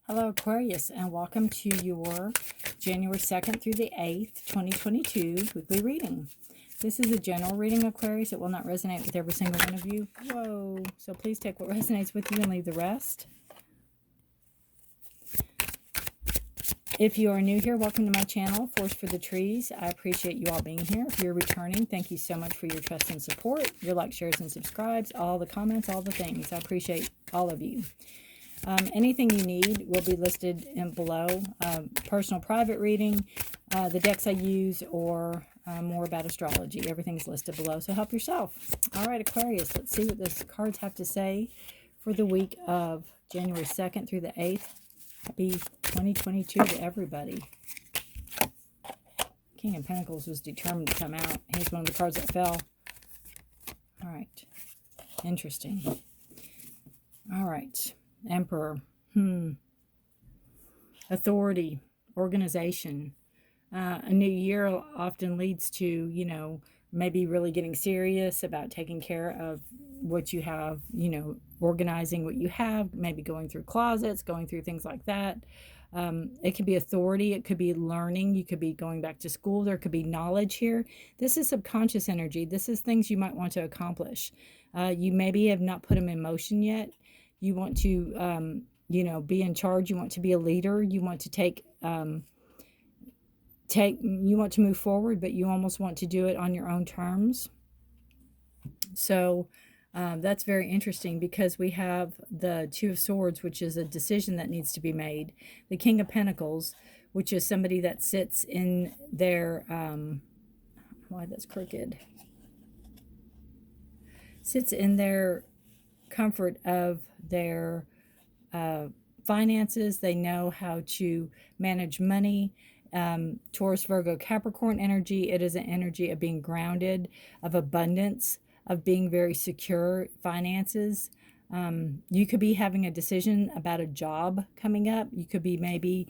Hello, Aquarius, and welcome to your January 2nd through the 8th, 2022 weekly reading. This is a general reading, Aquarius. It will not resonate with every single one of you. Whoa. So please take what resonates with you and leave the rest. If you are new here, welcome to my channel, Force for the Trees. I appreciate you all being here. If you're returning, thank you so much for your trust and support, your likes, shares, and subscribes, all the comments, all the things. I appreciate all of you. Anything you need will be listed in below. Personal private reading, the decks I use, or more about astrology. Everything's listed below, so help yourself. All right, Aquarius, let's see what the cards have to say for the week of January 2nd through the 8th. Happy 2022 to everybody. King of Pentacles was determined to come out. Here's one of the cards that fell. All right. Interesting. All right. Emperor. Authority. Organization. A new year often leads to, maybe really getting serious about taking care of what you have, organizing what you have, maybe going through closets, going through things like that. It could be authority. It could be learning. You could be going back to school. There could be knowledge here. This is subconscious energy. This is things you might want to accomplish. You maybe have not put them in motion yet. You want to, be in charge. You want to be a leader. You want to you want to move forward, but you almost want to do it on your own terms. So that's very interesting because we have the Two of Swords, which is a decision that needs to be made. The King of Pentacles, which is somebody that sits in their, why that's crooked, sits in their comfort of their finances. They know how to manage money. Taurus, Virgo, Capricorn energy. It is an energy of being grounded, of abundance, of being very secure finances. You could be having a decision about a job coming up. You could be maybe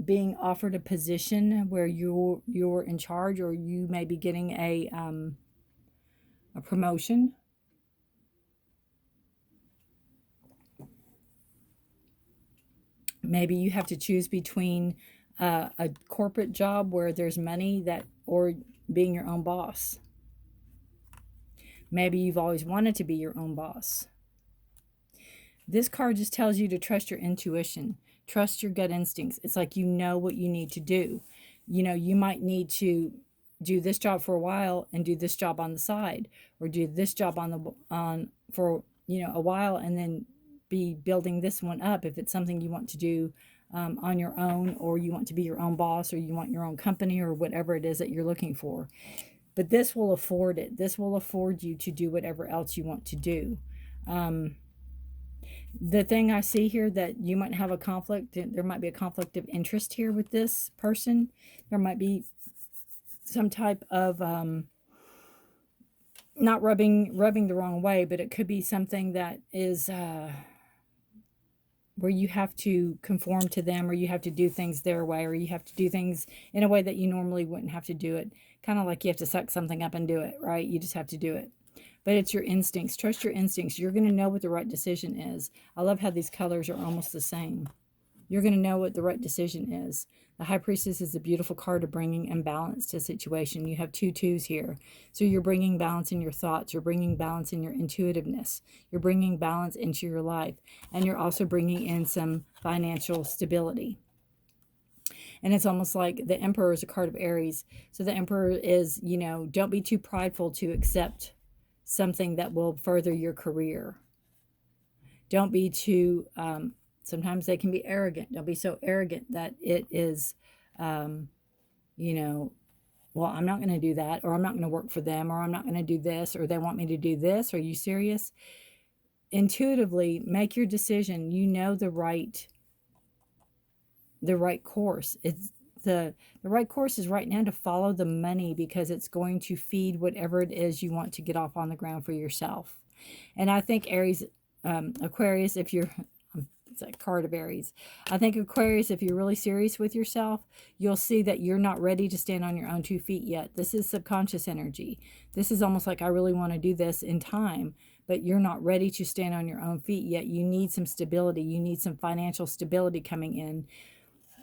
being offered a position where you're in charge, or you may be getting a promotion. Maybe you have to choose between a corporate job where there's money, or being your own boss. Maybe you've always wanted to be your own boss. This card just tells you to trust your intuition, trust your gut instincts. It's like you know what you need to do. You might need to do this job for a while and do this job on the side, or do this job for a while and then be building this one up if it's something you want to do on your own, or you want to be your own boss, or you want your own company, or whatever it is that you're looking for. But this will afford it. This will afford you to do whatever else you want to do. The thing I see here, that you might have a conflict, there might be a conflict of interest here with this person. There might be some type of not rubbing the wrong way, but it could be something that is where you have to conform to them, or you have to do things their way, or you have to do things in a way that you normally wouldn't have to do it. Kind of like you have to suck something up and do it, right? You just have to do it. But it's your instincts. Trust your instincts. You're going to know what the right decision is. I love how these colors are almost the same. You're going to know what the right decision is. The High Priestess is a beautiful card of bringing imbalance to a situation. You have 2 2s here. So you're bringing balance in your thoughts. You're bringing balance in your intuitiveness. You're bringing balance into your life. And you're also bringing in some financial stability. And it's almost like the Emperor is a card of Aries. So the Emperor is, don't be too prideful to accept something that will further your career. Don't be too... sometimes they can be arrogant. Don't be so arrogant that it is, well, I'm not going to do that, or I'm not going to work for them, or I'm not going to do this, or they want me to do this. Are you serious? Intuitively, make your decision. You know the right course. It's the right course is right now to follow the money, because it's going to feed whatever it is you want to get off on the ground for yourself. And I think Aquarius, if you're It's a card of Aries. I think Aquarius, if you're really serious with yourself, you'll see that you're not ready to stand on your own 2 feet yet. This is subconscious energy. This is almost like, I really want to do this in time, but you're not ready to stand on your own feet yet. You need some stability. You need some financial stability coming in.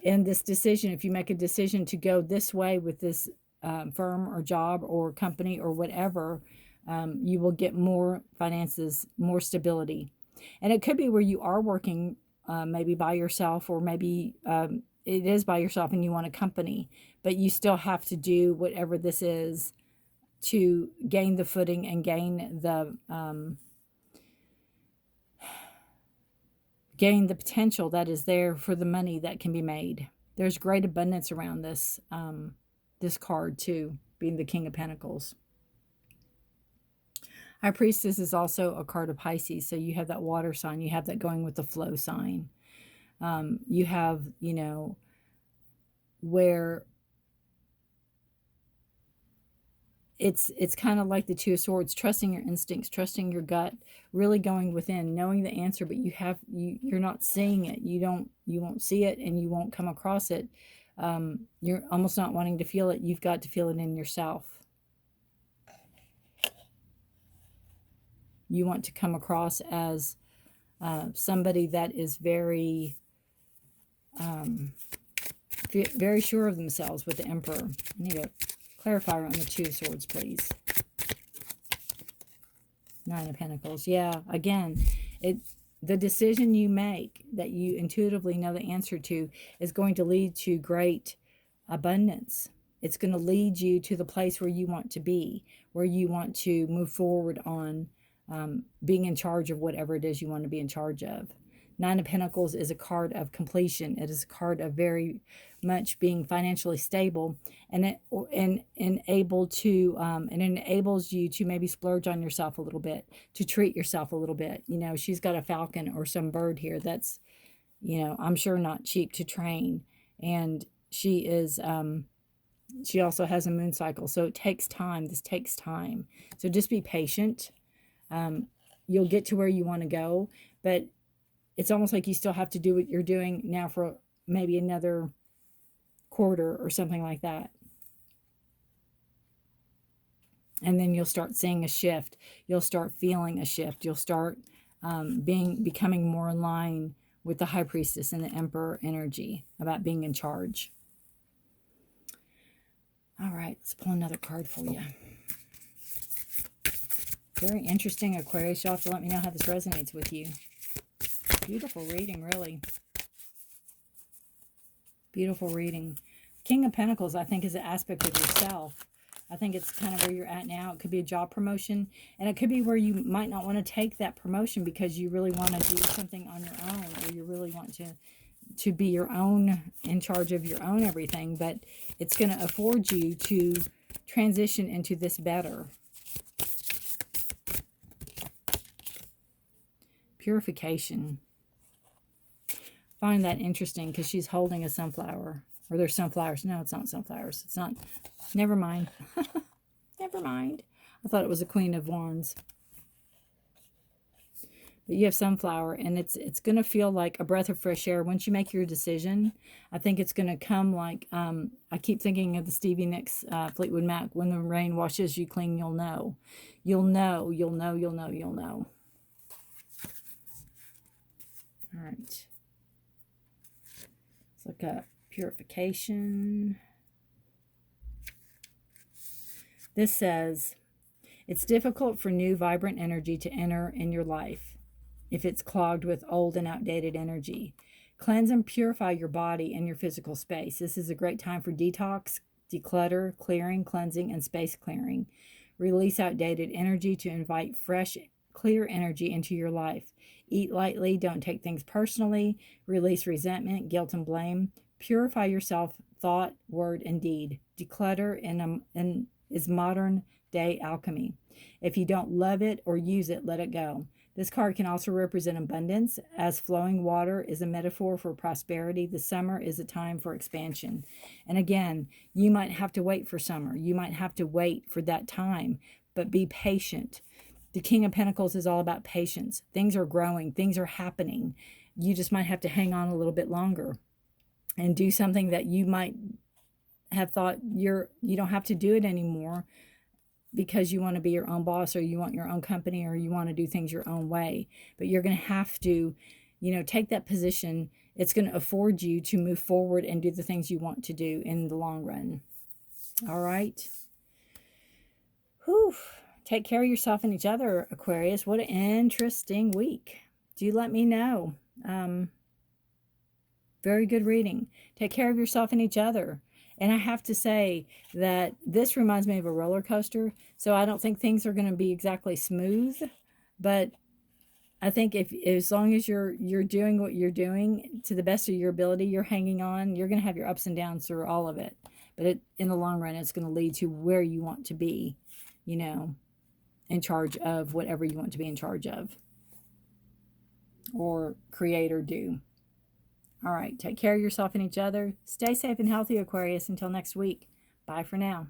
And this decision, if you make a decision to go this way with this firm or job or company or whatever, you will get more finances, more stability. And it could be where you are working maybe by yourself, or maybe it is by yourself and you want a company, but you still have to do whatever this is to gain the footing and gain the potential that is there for the money that can be made. There's great abundance around this this card too, being the King of Pentacles. High Priestess is also a card of Pisces, so you have that water sign, you have that going with the flow sign. You have, you know, where it's kind of like the Two of Swords, trusting your instincts, trusting your gut, really going within, knowing the answer, but you're not seeing it. You won't see it, and you won't come across it. You're almost not wanting to feel it. You've got to feel it in yourself. You want to come across as somebody that is very, very sure of themselves with the Emperor. I need a clarifier on the Two of Swords, please. Nine of Pentacles. Yeah, again, the decision you make that you intuitively know the answer to is going to lead to great abundance. It's going to lead you to the place where you want to be, where you want to move forward on being in charge of whatever it is you want to be in charge of. Nine of Pentacles is a card of completion. It is a card of very much being financially stable, and enables you to maybe splurge on yourself a little bit, to treat yourself a little bit. You know, she's got a falcon or some bird here that's, you know, I'm sure not cheap to train, and she is she also has a moon cycle, so it takes time. This takes time, so just be patient. You'll get to where you want to go, but it's almost like you still have to do what you're doing now for maybe another quarter or something like that. And then you'll start seeing a shift. You'll start feeling a shift. You'll start becoming more in line with the High Priestess and the Emperor energy about being in charge. All right, let's pull another card for you. Very interesting, Aquarius. You'll have to let me know how this resonates with you. Beautiful reading, really. Beautiful reading. King of Pentacles, I think, is an aspect of yourself. I think it's kind of where you're at now. It could be a job promotion, and it could be where you might not want to take that promotion because you really want to do something on your own, or you really want to be your own, in charge of your own everything, but it's going to afford you to transition into this better. Purification. Find that interesting because she's holding a sunflower. Or there's sunflowers. No, it's not sunflowers. It's not. Never mind. Never mind. I thought it was a Queen of Wands. But you have sunflower, and it's going to feel like a breath of fresh air. Once you make your decision, I think it's going to come like, I keep thinking of the Stevie Nicks, Fleetwood Mac, when the rain washes you clean, you'll know. You'll know, you'll know, you'll know, you'll know. All right. Let's look at purification. This says, it's difficult for new, vibrant energy to enter in your life if it's clogged with old and outdated energy. Cleanse and purify your body and your physical space. This is a great time for detox, declutter, clearing, cleansing, and space clearing. Release outdated energy to invite fresh, clear energy into your life. Eat lightly. Don't take things personally. Release resentment, guilt, and blame. Purify yourself, thought, word, and deed. Declutter is modern day alchemy. If you don't love it or use it, let it go. This card can also represent abundance, as flowing water is a metaphor for prosperity. The summer is a time for expansion. And again, you might have to wait for summer. You might have to wait for that time, but be patient. The King of Pentacles is all about patience. Things are growing. Things are happening. You just might have to hang on a little bit longer and do something that you might have thought you don't have to do it anymore because you want to be your own boss, or you want your own company, or you want to do things your own way. But you're going to have to, take that position. It's going to afford you to move forward and do the things you want to do in the long run. All right. Whew. Take care of yourself and each other, Aquarius. What an interesting week. Do let me know. Very good reading. Take care of yourself and each other. And I have to say that this reminds me of a roller coaster. So I don't think things are going to be exactly smooth. But I think as long as you're doing what you're doing to the best of your ability, you're hanging on, you're going to have your ups and downs through all of it. But in the long run, it's going to lead to where you want to be, in charge of whatever you want to be in charge of, or create or do. All right, take care of yourself and each other. Stay safe and healthy, Aquarius. Until next week. Bye for now.